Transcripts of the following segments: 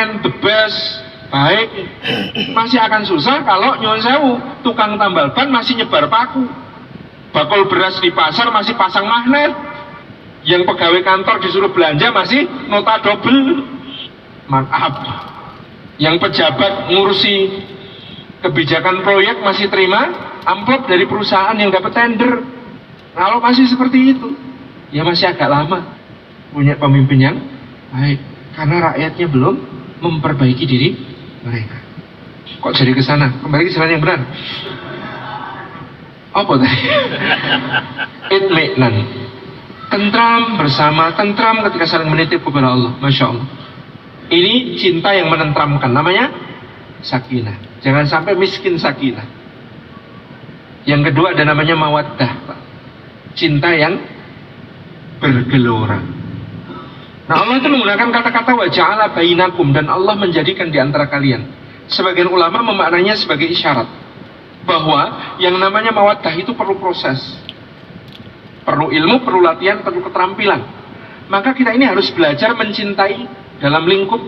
keren, the best, baik. Masih akan susah kalau nyuwun sewu, tukang tambal ban masih nyebar paku, bakul beras di pasar masih pasang magnet, yang pegawai kantor disuruh belanja masih nota double. Maaf, yang pejabat ngurusi kebijakan proyek masih terima amplop dari perusahaan yang dapat tender. Kalau masih seperti itu, ya masih agak lama punya pemimpin yang baik, karena rakyatnya belum memperbaiki diri mereka. Kok jadi ke sana? Kembali ke jalan yang benar. Apa tadi? Itminan, tentram bersama, tentram ketika saling menitip kepada Allah. Masya Allah. Ini cinta yang menentramkan, namanya sakinah. Jangan sampai miskin sakinah. Yang kedua ada namanya mawaddah, Pak. Cinta yang bergelora. Nah, Allah itu menggunakan kata-kata wa ja'ala bainakum, dan Allah menjadikan di antara kalian. Sebagian ulama memaknainya sebagai isyarat bahwa yang namanya mawaddah itu perlu proses, perlu ilmu, perlu latihan, perlu keterampilan. Maka kita ini harus belajar mencintai dalam lingkup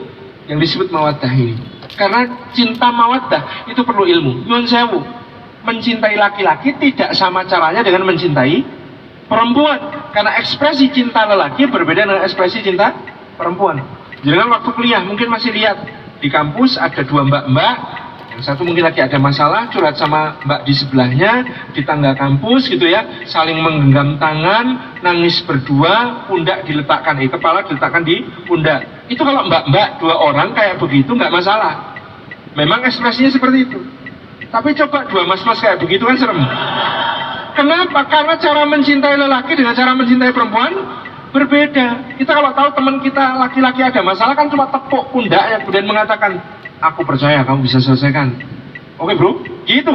yang disebut mawaddah ini. Karena cinta mawaddah itu perlu ilmu. Nyuwun sewu, mencintai laki-laki tidak sama caranya dengan mencintai perempuan, karena ekspresi cinta lelaki berbeda dengan ekspresi cinta perempuan. Jangan waktu kuliah mungkin masih lihat di kampus ada dua mbak-mbak, yang satu mungkin lagi ada masalah, curhat sama mbak di sebelahnya di tangga kampus gitu ya, saling menggenggam tangan, nangis berdua, pundak diletakkan, kepala diletakkan di pundak. Itu kalau mbak-mbak dua orang kayak begitu nggak masalah, memang ekspresinya seperti itu. Tapi coba dua mas-mas kayak begitu kan serem. Kenapa? Karena cara mencintai lelaki dengan cara mencintai perempuan berbeda. Kita kalau tahu teman kita laki-laki ada masalah kan cuma tepuk pundaknya kemudian mengatakan, aku percaya kamu bisa selesaikan. Oke bro, gitu.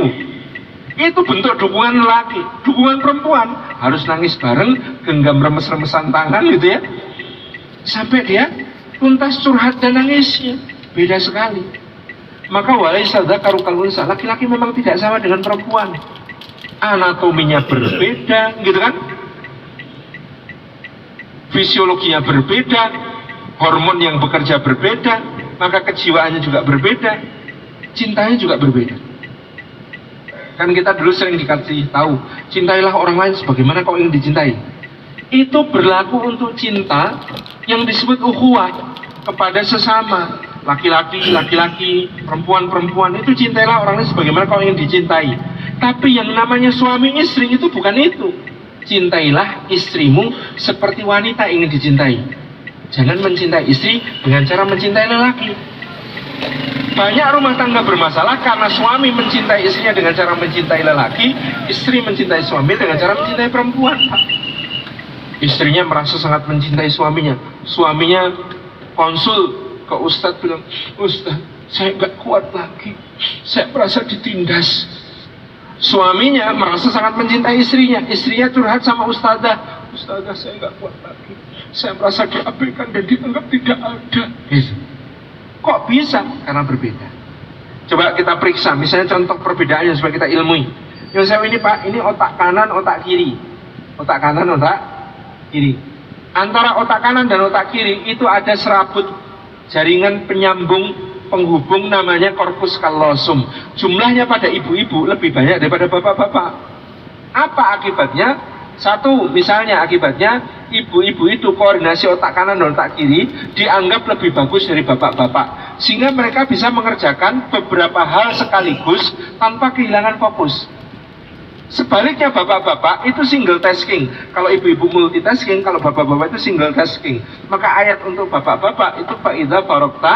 Itu bentuk dukungan lelaki. Dukungan perempuan harus nangis bareng, genggam remes-remesan tangan gitu ya, sampai dia tuntas curhat dan nangisnya. Beda sekali. Maka walaisa dzakaru kal unsa, laki-laki memang tidak sama dengan perempuan. Anatominya berbeda, gitu kan? Fisiologinya berbeda, hormon yang bekerja berbeda, maka kejiwaannya juga berbeda, cintanya juga berbeda. Kan kita dulu sering dikasih tahu, cintailah orang lain sebagaimana kau ingin dicintai. Itu berlaku untuk cinta yang disebut ukhuwah kepada sesama. Laki-laki, laki-laki, perempuan-perempuan, itu cintailah orang lain sebagaimana kau ingin dicintai. Tapi yang namanya suami istri itu bukan itu. Cintailah istrimu seperti wanita ingin dicintai. Jangan mencintai istri dengan cara mencintai lelaki. Banyak rumah tangga bermasalah karena suami mencintai istrinya dengan cara mencintai lelaki, istri mencintai suami dengan cara mencintai perempuan. Istrinya merasa sangat mencintai suaminya. Suaminya konsul ke ustadz, bilang, Ustadz, saya gak kuat lagi, saya merasa ditindas. Suaminya merasa sangat mencintai istrinya. Istrinya curhat sama ustadzah, Ustadzah saya gak kuat lagi, saya merasa diabaikan dan dianggap tidak ada. Kok bisa? Karena berbeda. Coba kita periksa, misalnya contoh perbedaannya supaya kita ilmui. Yosef ini Pak, ini otak kanan, otak kiri. Otak kanan, otak kiri. Antara otak kanan dan otak kiri itu ada serabut jaringan penyambung penghubung namanya corpus callosum. Jumlahnya pada ibu-ibu lebih banyak daripada bapak-bapak. Apa akibatnya? Satu, misalnya akibatnya ibu-ibu itu koordinasi otak kanan dan otak kiri dianggap lebih bagus dari bapak-bapak, sehingga mereka bisa mengerjakan beberapa hal sekaligus tanpa kehilangan fokus. Sebaliknya bapak-bapak itu single tasking. Kalau ibu-ibu multitasking, kalau bapak-bapak itu single tasking. Maka ayat untuk bapak-bapak itu fa'idza faragta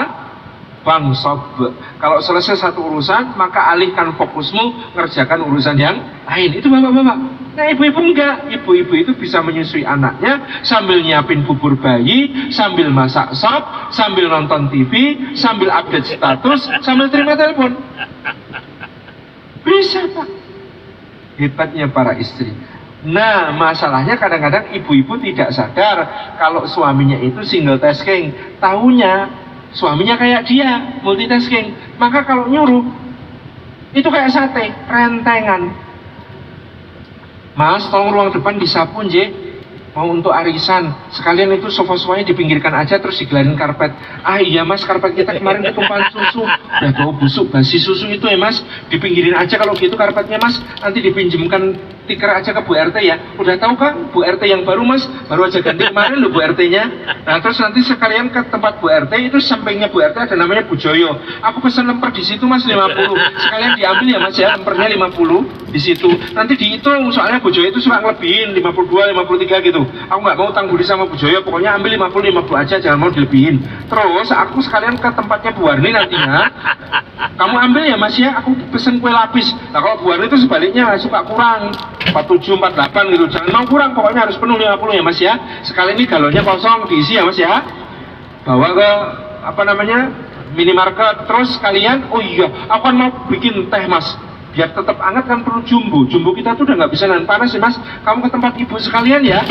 fansab. Kalau selesai satu urusan, maka alihkan fokusmu ngerjakan urusan yang lain. Itu bapak-bapak. Nah ibu-ibu enggak. Ibu-ibu itu bisa menyusui anaknya sambil nyiapin bubur bayi, sambil masak sop, sambil nonton TV, sambil update status, sambil terima telepon. Bisa Pak. Hebatnya para istri. Nah masalahnya kadang-kadang ibu-ibu tidak sadar kalau suaminya itu single tasking. Taunya suaminya kayak dia multitasking. Maka kalau nyuruh itu kayak sate, rentengan. Mas tolong ruang depan disapu nje. mau untuk arisan, sekalian itu sofa-sofanya dipinggirkan aja terus digelarin karpet. Ah iya mas, karpet kita kemarin ketumpahan susu, udah bau busuk basi susu itu ya mas, dipinggirin aja kalau gitu karpetnya mas, nanti dipinjemkan tiker aja ke Bu RT ya. Udah tahu kan Bu RT yang baru mas, baru aja ganti kemarin loh Bu RT-nya. Nah terus nanti sekalian ke tempat Bu RT, itu sampingnya Bu RT ada namanya Bu Joyo, aku pesen lemper di situ mas 50, sekalian diambil ya mas ya, lempernya 50 di situ, nanti dihitung soalnya Bu Joyo itu suka ngelebihin 52, 53 gitu. Aku nggak mau utang budi sama Bu Joyo, pokoknya ambil 50 aja, jangan mau dilebihin. Terus aku sekalian ke tempatnya Bu Warni nantinya, kamu ambil ya mas ya, aku pesen kue lapis. Nah kalau Bu Warni itu sebaliknya suka kurang 47, 48 gitu, jangan mau kurang, pokoknya harus penuh 50 ya mas ya. Sekali ini galonnya kosong, diisi ya mas ya, bawa ke apa namanya minimarket. Terus kalian, oh iya aku kan mau bikin teh mas, biar tetap hangat kan perlu jumbo. Jumbo kita tuh udah nggak bisa nahan panas ya mas, kamu ke tempat ibu sekalian ya,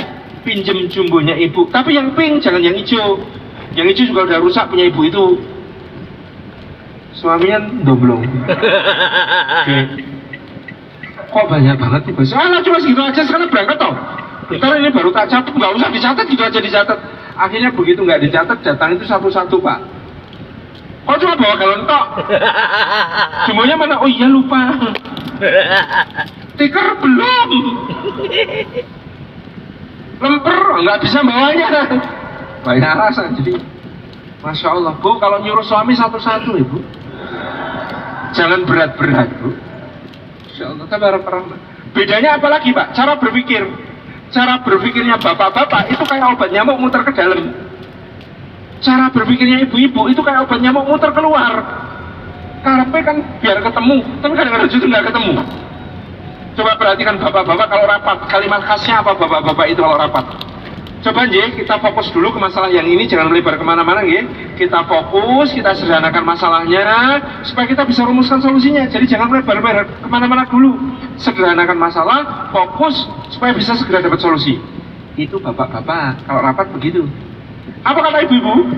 pinjem jumbonya ibu, tapi yang pink jangan yang hijau. Yang hijau juga udah rusak punya ibu itu, suaminya domblong. Oke. Kok banyak banget nih bos? Alah cuma segitu aja, sekarang berangkat toh. Bentar ini baru tak catat, nggak usah dicatat, gitu aja dicatat. Akhirnya begitu nggak dicatat, datang itu satu-satu pak. Kok cuma bawa galon tok? Jumbonya mana? Oh iya lupa. Tiker belum. Lemper nggak bisa bawanya. Banyak rasa jadi. Masya Allah bu, kalau nyuruh suami satu-satu ibu, jangan berat-berat bu. Masya Allah, tabarakallah. Bedanya apa lagi pak? Cara berpikir. Cara berpikirnya bapak-bapak itu kayak obat nyamuk muter ke dalam. Cara berpikirnya ibu-ibu itu kayak obat nyamuk muter keluar. Karena kan biar ketemu, tapi kadang-kadang justru nggak ketemu. Coba perhatikan bapak-bapak kalau rapat, kalimat khasnya apa bapak-bapak itu kalau rapat? Coba nggih, kita fokus dulu ke masalah yang ini, jangan melebar kemana-mana nggih. Kita fokus, kita sederhanakan masalahnya, supaya kita bisa rumuskan solusinya. Jadi jangan melebar-lebar kemana-mana dulu. Sederhanakan masalah, fokus, supaya bisa segera dapat solusi. Itu bapak-bapak, kalau rapat begitu. Apa kata ibu-ibu?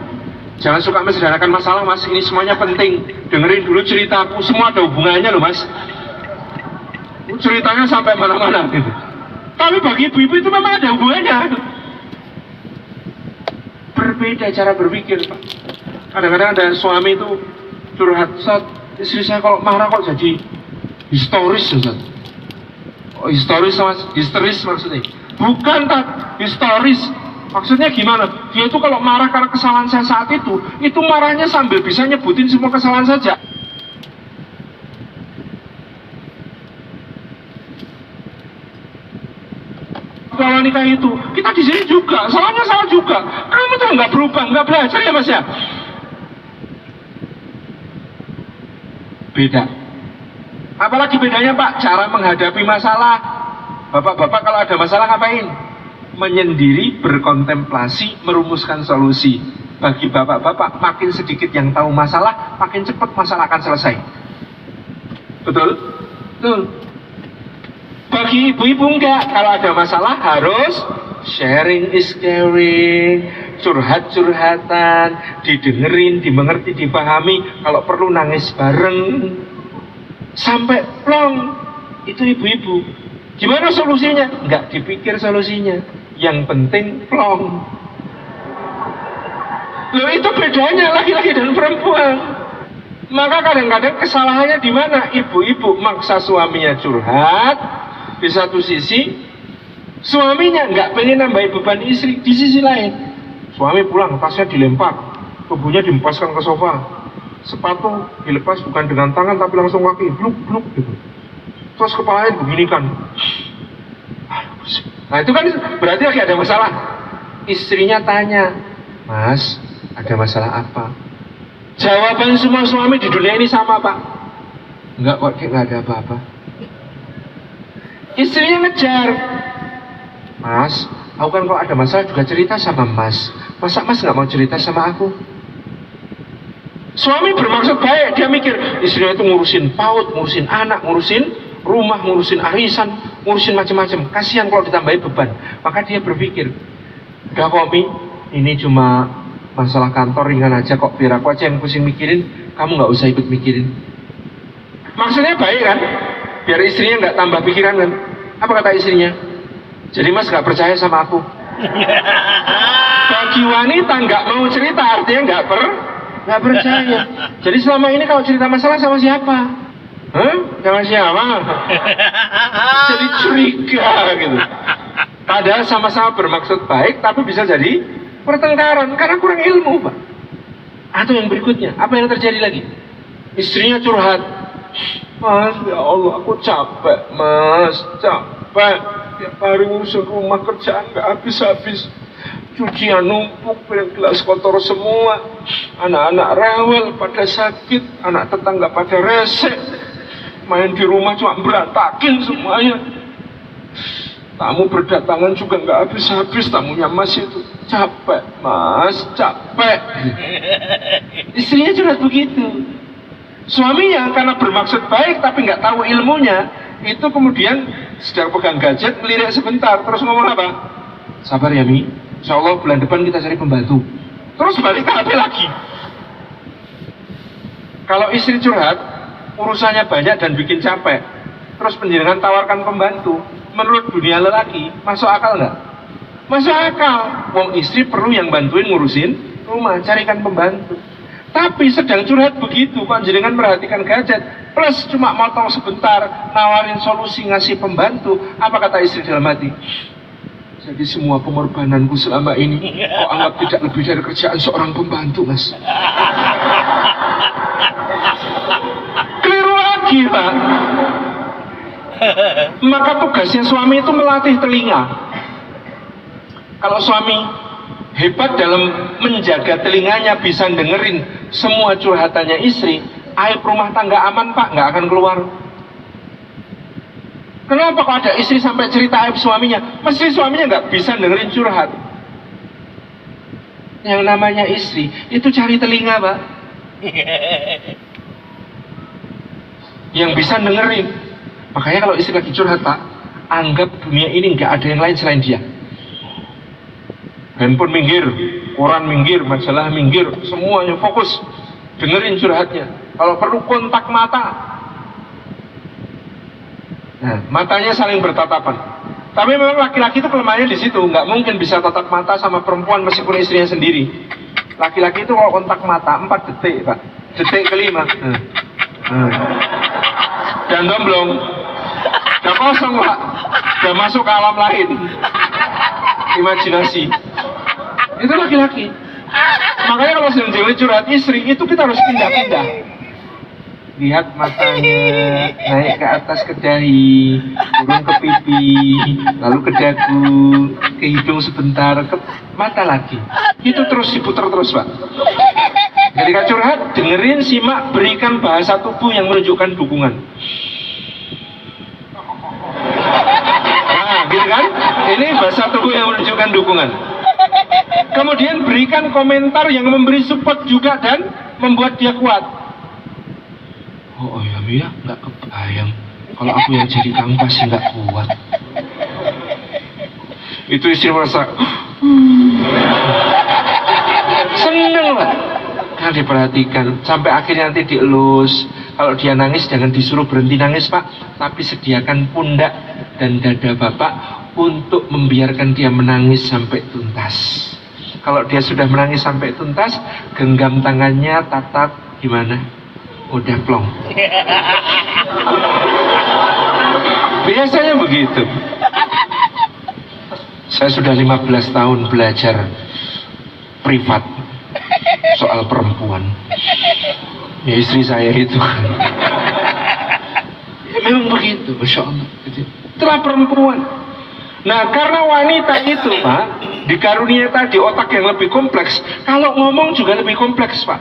Jangan suka mensederhanakan masalah mas, ini semuanya penting. Dengerin dulu ceritaku, semua ada hubungannya loh mas. Ceritanya sampai mana-mana gitu. Tapi bagi ibu-ibu itu memang ada hubungannya. Berbeda cara berpikir pak. Kadang-kadang ada suami itu curhat, Ustaz, istri saya kalau marah kok jadi histeris Ustaz. Oh histeris mas, histeris maksudnya? Bukan tak, histeris. Maksudnya gimana? Dia itu kalau marah karena kesalahan saya saat itu marahnya sambil bisa nyebutin semua kesalahan saja. Kalau nikah itu, kita di sini juga, salahnya salah juga. Kamu tuh nggak berubah, nggak belajar ya mas ya. Beda. Apalagi bedanya pak, cara menghadapi masalah. Bapak-bapak kalau ada masalah ngapain? Menyendiri, berkontemplasi, merumuskan solusi. Bagi bapak-bapak, makin sedikit yang tahu masalah, makin cepat masalah akan selesai. Betul? Betul. Bagi ibu-ibu enggak, kalau ada masalah harus sharing is caring, curhat-curhatan, didengerin, dimengerti, dipahami, kalau perlu nangis bareng, sampai plong. Itu ibu-ibu. Gimana solusinya? Enggak dipikir solusinya, yang penting plong. Loh itu bedanya laki-laki dan perempuan. Maka kadang-kadang kesalahannya di mana? Ibu-ibu maksa suaminya curhat. Di satu sisi suaminya nggak pengen nambahin beban istri, di sisi lain suami pulang tasnya dilempar, tubuhnya dihempaskan ke sofa, sepatu dilepas bukan dengan tangan tapi langsung kaki bluk gitu, terus kepalanya beginikan. Nah itu kan berarti lagi ada masalah. Istrinya tanya, mas ada masalah apa? Jawaban semua suami di dunia ini sama pak, enggak kok, nggak ada apa-apa. Istrinya ngejar, mas, aku kan kalau ada masalah juga cerita sama mas. Masa mas nggak mau cerita sama aku? Suami bermaksud baik, dia mikir istrinya itu ngurusin PAUD, ngurusin anak, ngurusin rumah, ngurusin arisan, ngurusin macam-macam. Kasihan kalau ditambahin beban. Maka dia berpikir, udah kok Mi, ini cuma masalah kantor ringan aja kok, biar aku aja yang pusing mikirin, kamu nggak usah ikut mikirin. Maksudnya baik kan? Biar istrinya nggak tambah pikiran kan. Apa kata istrinya? Jadi mas nggak percaya sama aku? Bagi wanita nggak mau cerita artinya nggak percaya. Jadi selama ini kalau cerita masalah sama siapa? Hah? Sama siapa? Jadi curiga gitu. Padahal sama-sama bermaksud baik, tapi bisa jadi pertengkaran karena kurang ilmu, Pak. Atau yang berikutnya, apa yang terjadi lagi? Istrinya curhat, Mas, ya Allah, aku capek, Mas, capek. Tiap hari ngurus rumah, kerjaan gak habis-habis. Cucian numpuk, piring gelas kotor semua. Anak-anak rewel, pada sakit. Anak tetangga pada resek. Main di rumah cuma berantakin semuanya. Tamu berdatangan juga nggak habis-habis, tamunya Mas itu. Capek, Mas, capek. Istrinya curhat begitu. Suaminya karena bermaksud baik tapi nggak tahu ilmunya, itu kemudian sedang pegang gadget, melirik sebentar, terus ngomong apa? Sabar ya Mi, insya Allah bulan depan kita cari pembantu. Terus balik ke HP lagi. Kalau istri curhat, urusannya banyak dan bikin capek, terus penjenengan tawarkan pembantu, menurut dunia lelaki, masuk akal nggak? Masuk akal. Wong istri perlu yang bantuin ngurusin rumah, carikan pembantu. Tapi sedang curhat begitu, kok jenengan perhatikan gadget, plus cuma motong sebentar, nawarin solusi, ngasih pembantu. Apa kata istri dalam hati? Jadi semua pengorbananku selama ini, kok anggap tidak lebih dari kerjaan seorang pembantu, Mas? Keliru lagi, Pak. Maka tugasnya suami itu melatih telinga. Kalau suami hebat dalam menjaga telinganya, bisa dengerin semua curhatannya istri, aib rumah tangga aman, Pak, nggak akan keluar. Kenapa kok ada istri sampai cerita aib suaminya? Mesti suaminya nggak bisa dengerin curhat. Yang namanya istri itu cari telinga, Pak, yang bisa dengerin. Makanya kalau istri lagi curhat, Pak, anggap dunia ini nggak ada yang lain selain dia. Handphone minggir, koran minggir, majalah minggir, semuanya fokus dengerin curhatnya. Kalau perlu kontak mata. Nah, matanya saling bertatapan. Tapi memang laki-laki itu kelemahannya di situ, nggak mungkin bisa tatap mata sama perempuan meskipun istrinya sendiri. Laki-laki itu kalau kontak mata 4 detik, Pak. Detik kelima. Dan domblong. Udah kosong, Pak. Udah masuk ke alam lain. Imajinasi. Itu laki-laki. Makanya kalau sedang curhat istri, itu kita harus pindah-pindah. Lihat matanya, naik ke atas ke dahi, turun ke pipi, lalu ke dagu, ke hidung sebentar, ke mata lagi. Itu terus diputar terus, Pak. Ketika curhat, dengerin, simak, berikan bahasa tubuh yang menunjukkan dukungan. Nah, gitu kan? Ini bahasa tubuh yang menunjukkan dukungan. Kemudian berikan komentar yang memberi support juga dan membuat dia kuat. Oh ya Mia, nggak kebayang. Kalau aku yang jadi kamu pasti nggak kuat. Itu istri merasa seneng, Pak. Nah, diperhatikan sampai akhirnya nanti dielus. Kalau dia nangis jangan disuruh berhenti nangis, Pak, tapi sediakan pundak dan dada Bapak untuk membiarkan dia menangis sampai tuntas. Kalau dia sudah menangis sampai tuntas, genggam tangannya, tatap, gimana? Udah plong. Biasanya begitu. Saya sudah 15 tahun belajar privat soal perempuan. Ya, istri saya itu ya, memang begitu, Masya Allah. Itulah perempuan. Nah, karena wanita itu, Pak, dikarunia tadi otak yang lebih kompleks, kalau ngomong juga lebih kompleks, Pak.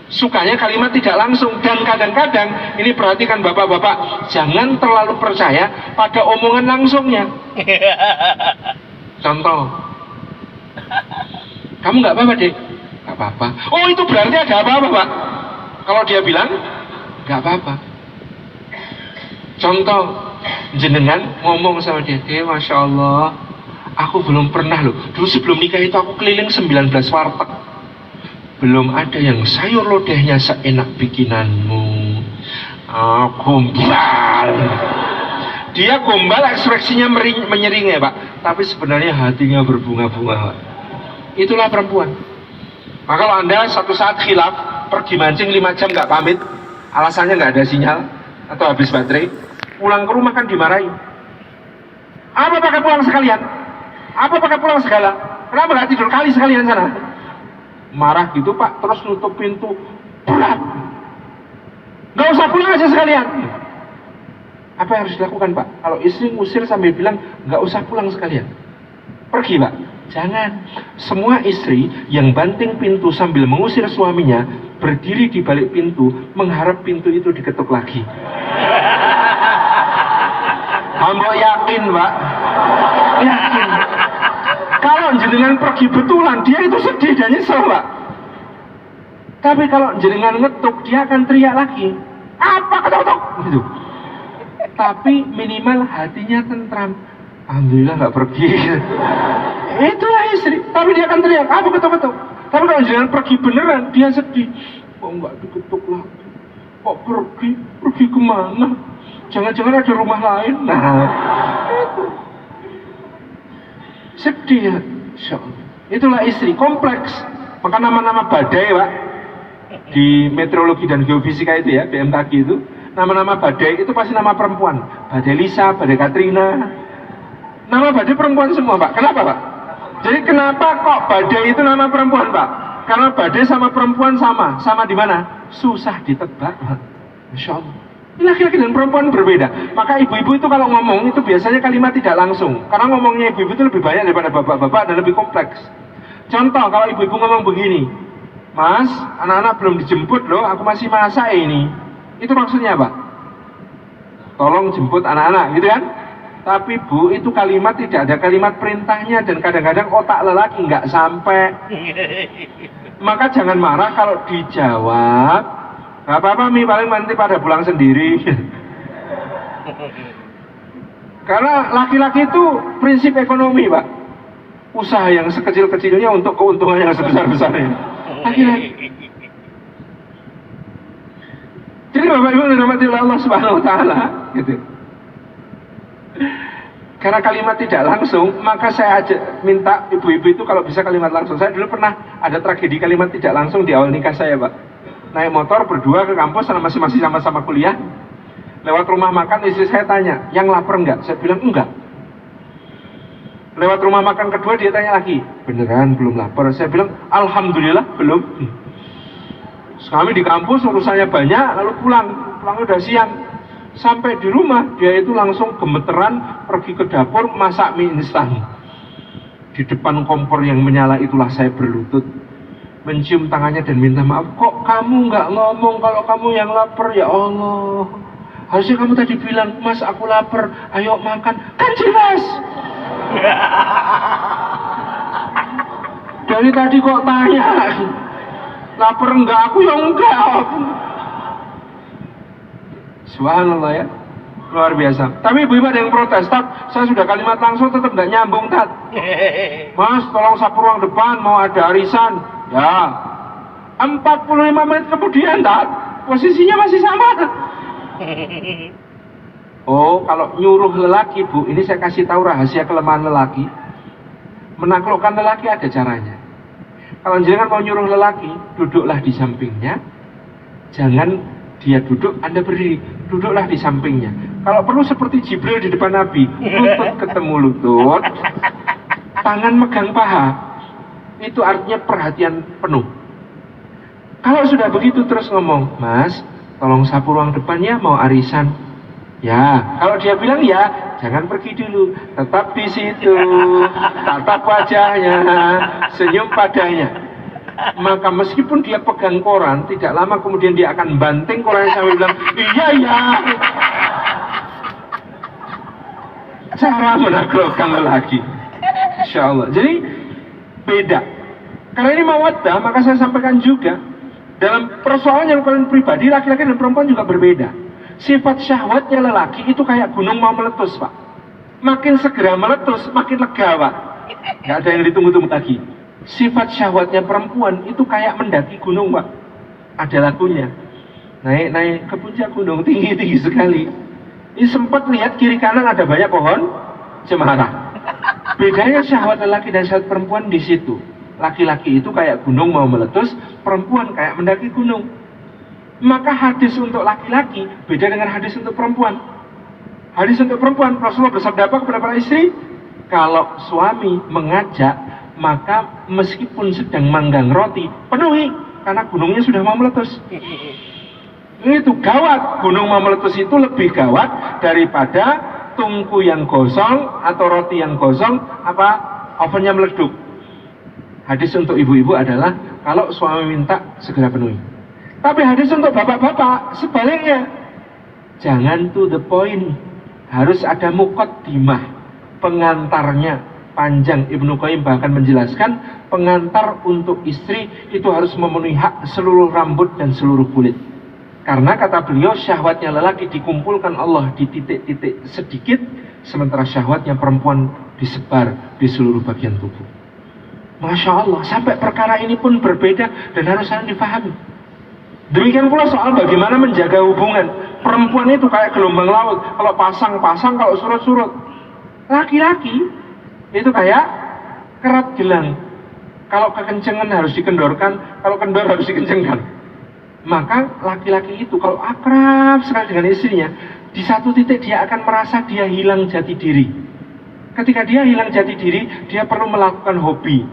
Sukanya kalimat tidak langsung, dan kadang-kadang, ini perhatikan bapak-bapak, jangan terlalu percaya pada omongan langsungnya. Contoh, kamu nggak apa-apa, Dek? Nggak apa-apa. Oh, itu berarti ada apa-apa, Pak? Kalau dia bilang nggak apa-apa. Contoh, jenengan ngomong sama dia, Masya Allah, aku belum pernah loh, dulu sebelum nikah itu aku keliling 19 warteg, belum ada yang sayur lodehnya seenak bikinanmu. Aku Dia gombal, ekspresinya menyering ya Pak, tapi sebenarnya hatinya berbunga-bunga Pak. Itulah perempuan. Maka kalau Anda suatu saat khilaf, pergi mancing 5 jam nggak pamit, alasannya nggak ada sinyal atau habis baterai, pulang ke rumah kan dimarahi. Apa pakai pulang sekalian? Apa pakai pulang segala? Kenapa nggak tidur kali sekalian sana? Marah gitu Pak, terus nutup pintu, pulang. Nggak usah pulang aja sekalian. Apa yang harus dilakukan Pak? Kalau istri ngusir sambil bilang nggak usah pulang sekalian, pergi Pak. Jangan. Semua istri yang banting pintu sambil mengusir suaminya berdiri di balik pintu mengharap pintu itu diketuk lagi. Hamba yakin Pak, yakin. Kalau jenengan pergi betulan dia itu sedih dan nyesel Pak. Tapi kalau jenengan ngetuk dia akan teriak lagi. Apa ketuk-ketuk? Gitu. Tapi minimal hatinya tentram. Alhamdulillah nggak pergi. Itulah istri. Tapi dia akan teriak, apa ketuk-ketuk? Tapi kalau jangan pergi beneran, dia sedih. Kok nggak diketuk lagi? Kok pergi? Pergi kemana? Jangan-jangan ada rumah lain. Nah, itu sedih ya. Itulah istri, kompleks. Maka nama-nama badai Pak di meteorologi dan geofisika itu ya, BMKG itu, nama-nama badai itu pasti nama perempuan. Badai Lisa, badai Katrina. Nama badai perempuan semua Pak. Kenapa Pak? Jadi kenapa kok badai itu nama perempuan Pak? Karena badai sama perempuan sama di mana? Susah ditebak Pak. Masya Allah. Laki-laki dan perempuan berbeda. Maka ibu-ibu itu kalau ngomong itu biasanya kalimat tidak langsung. Karena ngomongnya ibu-ibu itu lebih banyak daripada bapak-bapak dan lebih kompleks. Contoh kalau ibu-ibu ngomong begini, Mas, anak-anak belum dijemput loh, aku masih masak ini. Itu maksudnya apa? Tolong jemput anak-anak, gitu kan? Tapi Bu, itu kalimat tidak ada kalimat perintahnya dan kadang-kadang otak lelaki nggak sampai. Maka jangan marah kalau dijawab, nggak apa-apa Mi, paling nanti pada pulang sendiri. Karena laki-laki itu prinsip ekonomi Pak. Usaha yang sekecil-kecilnya untuk keuntungan yang sebesar-besarnya. Laki-laki. Jadi Bapak Ibu dirahmati Allah Subhanahu wa taala, gitu. Karena kalimat tidak langsung, maka saya minta ibu-ibu itu kalau bisa kalimat langsung. Saya dulu pernah ada tragedi kalimat tidak langsung di awal nikah saya Pak. Naik motor berdua ke kampus, masih sama-sama kuliah. Lewat rumah makan istri saya tanya, yang lapar enggak? Saya bilang enggak. Lewat rumah makan kedua dia tanya lagi, beneran belum lapar? Saya bilang alhamdulillah belum. Kami di kampus urusannya banyak, lalu pulang udah siang. Sampai di rumah dia itu langsung gemeteran pergi ke dapur masak mie instan. Di depan kompor yang menyala itulah saya berlutut, mencium tangannya dan minta maaf. Kok kamu nggak ngomong kalau kamu yang lapar? Ya Allah, harusnya kamu tadi bilang, Mas aku lapar, ayo makan. Kan jelas. Dari tadi kok tanya, lapar enggak? Aku yang enggak. Subhanallah ya, luar biasa. Tapi ibu-ibu ada yang protes, Tat, saya sudah kalimat langsung tetap enggak nyambung Tat. Mas tolong sapu ruang depan, mau ada arisan. Ya, 45 menit kemudian Tat, posisinya masih sama. Oh, kalau nyuruh lelaki Bu, ini saya kasih tahu rahasia kelemahan lelaki. Menaklukkan lelaki ada caranya. Kalau jenengan mau nyuruh lelaki, duduklah di sampingnya. Jangan dia duduk, Anda berdiri. Duduklah di sampingnya. Kalau perlu seperti Jibril di depan Nabi, lutut ketemu lutut, tangan megang paha. Itu artinya perhatian penuh. Kalau sudah begitu terus ngomong, Mas, tolong sapu ruang depannya, mau arisan. Ya, kalau dia bilang ya, jangan pergi dulu, tetap di situ, tatap wajahnya, senyum padanya. Maka meskipun dia pegang koran, tidak lama kemudian dia akan banting korannya sambil bilang, iya. Cara menaklukkan lelaki, Insya Allah. Jadi beda. Karena ini mawaddah, maka saya sampaikan juga dalam persoalan yang paling pribadi, laki-laki dan perempuan juga berbeda. Sifat syahwatnya lelaki itu kayak gunung mau meletus Pak. Makin segera meletus, makin lega Pak. Gak ada yang ditunggu-tunggu lagi. Sifat syahwatnya perempuan itu kayak mendaki gunung Pak. Ada lagunya. Naik-naik ke puncak gunung, tinggi-tinggi sekali. Ini sempat lihat kiri kanan ada banyak pohon cemara. Bedanya syahwat lelaki dan syahwat perempuan di situ. Laki-laki itu kayak gunung mau meletus, perempuan kayak mendaki gunung. Maka hadis untuk laki-laki beda dengan hadis untuk perempuan. Hadis untuk perempuan, Rasulullah bersabda apa kepada para istri? Kalau suami mengajak, maka meskipun sedang manggang roti, penuhi, karena gunungnya sudah mau meletus. Itu gawat, gunung mau meletus itu lebih gawat daripada tungku yang gosong atau roti yang gosong, ovennya meleduk. Hadis untuk ibu-ibu adalah kalau suami minta segera penuhi. Tapi hadis untuk bapak-bapak sebaliknya, jangan to the point, harus ada muqaddimah, pengantarnya panjang. Ibnu Qayyim bahkan menjelaskan pengantar untuk istri itu harus memenuhi hak seluruh rambut dan seluruh kulit. Karena kata beliau syahwatnya lelaki dikumpulkan Allah di titik-titik sedikit, sementara syahwatnya perempuan disebar di seluruh bagian tubuh. Masya Allah, sampai perkara ini pun berbeda dan harus saling difahami. Demikian pula soal bagaimana menjaga hubungan. Perempuan itu kayak gelombang laut, kalau pasang-pasang, kalau surut-surut. Laki-laki itu kayak kerat gelang, kalau kekencengan harus dikendorkan, kalau kendor harus dikencengkan. Maka laki-laki itu kalau akrab sekali dengan istrinya, di satu titik dia akan merasa dia hilang jati diri. Ketika dia hilang jati diri, dia perlu melakukan hobi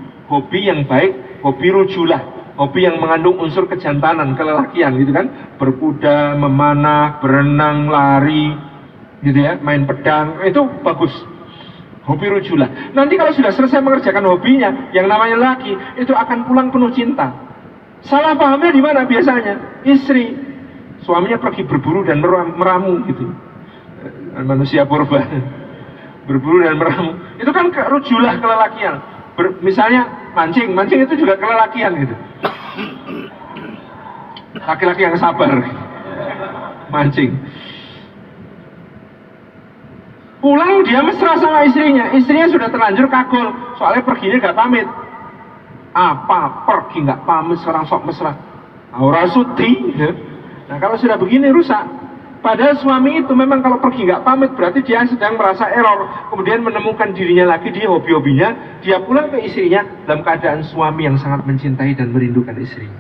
yang baik, hobi rujulah, hobi yang mengandung unsur kejantanan, kelelakian gitu kan, berkuda, memanah, berenang, lari gitu ya, main pedang, itu bagus, hobi rujulah. Nanti kalau sudah selesai mengerjakan hobinya, yang namanya laki itu akan pulang penuh cinta. Salah pahamnya di mana biasanya? Istri, suaminya pergi berburu dan meramu gitu, manusia purba, berburu dan meramu, itu kan rujulah kelelakian. Misalnya mancing itu juga kelelakian gitu. Laki-laki yang sabar mancing. Pulang dia mesra sama istrinya sudah terlanjur kagul, soalnya perginya gak pamit. Apa pergi gak pamit sekarang sok mesra? Aura sudi. Nah kalau sudah begini rusak. Padahal suami itu memang kalau pergi nggak pamit berarti dia sedang merasa error. Kemudian menemukan dirinya lagi, dia hobi-hobinya, dia pulang ke istrinya dalam keadaan suami yang sangat mencintai dan merindukan istrinya.